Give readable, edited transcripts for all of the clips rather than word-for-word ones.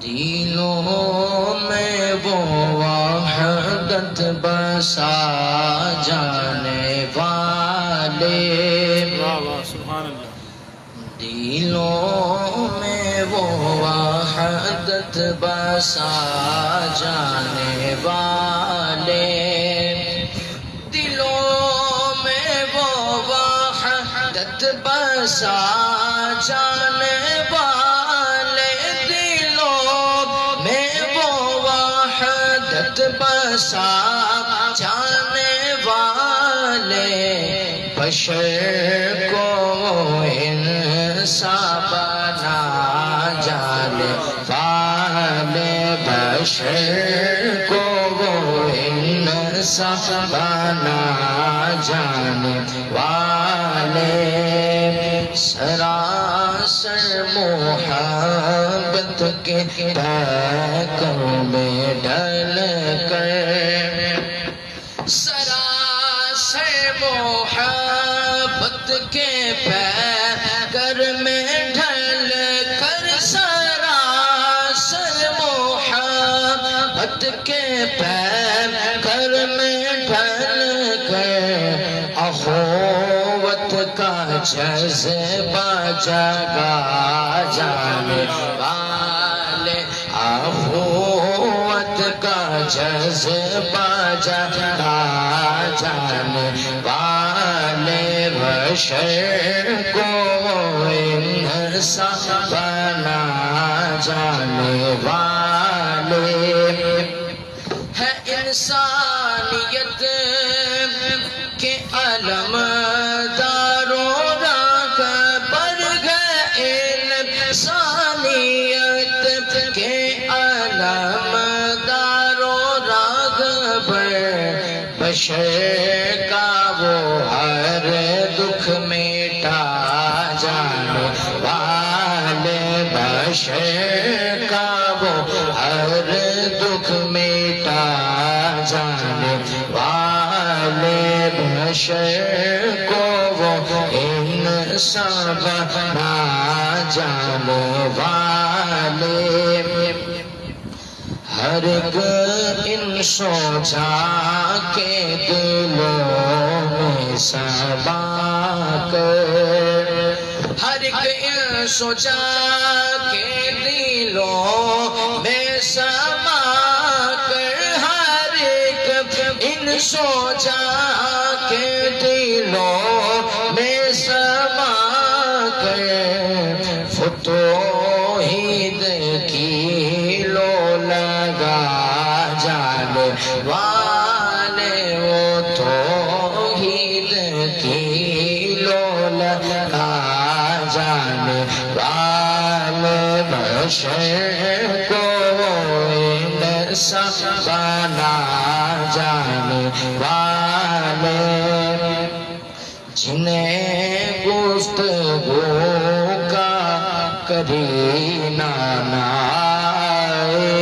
دلوں میں وہ وحدت بسا جانے والے، سبحان اللہ۔ دلوں میں وہ وحدت بسا جانے والے، دلوں میں وہ وحدت بسا جانے والے، دلوں میں وہ وحدت بسا جانے والے، بشر کو انسان بنا جانے والے، بشر کو انسان بنا جانے والے، سراسر محبت کے پیکر میں ڈل کر، سراسر محبت کے پیکر میں ڈھل کر، سراسر محبت کے پیکر میں ڈھل کر، اخوت کا جذبہ جگا جانے والے، اخوت کا جذبہ جگا جانے والے، بشر کو انسان بنا جانے والے، ہے انسانیت کے علم داروں راہ پر گئے، انسانیت کے علم داروں راہ پر، بشر کا وہ ہر دکھ مٹا جانے والے، بشر کا وہ ہر دکھ مٹا جانے والے، بشر کو وہ انسان بنا جانے والے، ہر ایک انسو جا کے دلوں میں سما کر، ہر ایک انسو جا کے دلوں میں سما کر، ہر ایک انسو جا کے دلوں میں سما کر، فتوحید کی لو لگا جانے والے، وہ توحید کی لو لگا جانے والے، بشر کو انسان بنا جانے والے، جنہیں گفتگو کا کرینہ نہ آئے،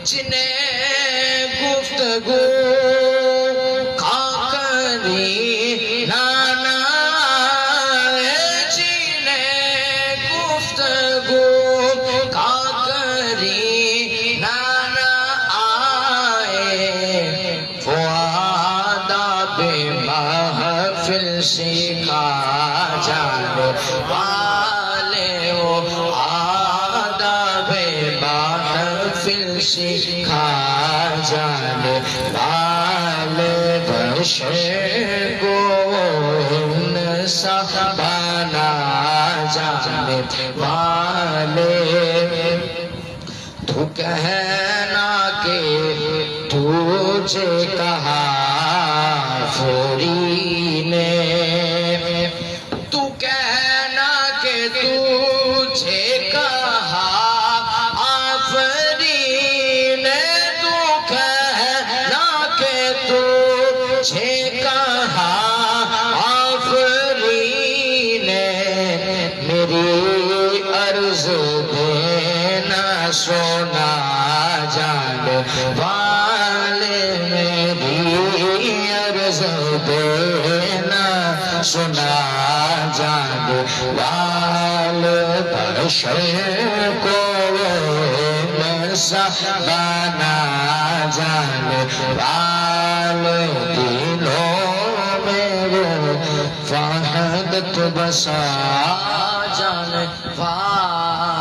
جنہیں گفتگو کا کرینہ نہ آئے، جنہیں گفتگو کا کرینہ نہ آئے، وہ آداب محفل سکھا جانے والے، وہ آداب محفل سکھا جانے والے، بشر کو انسان بنا جانے والے، تو کہنا کہ تجھے کہا فوری نے، تو کہنا کہ تجھے کہا آفری نے، تو کہنا کہ تجھے کہا آفری نے، میری عرض دینا سونا جانے والے، میری عرض دینا سنا جانے والے، حشر کو مرسا بنا جانے والے دلوں میں وہ وحدت بسا جانے والے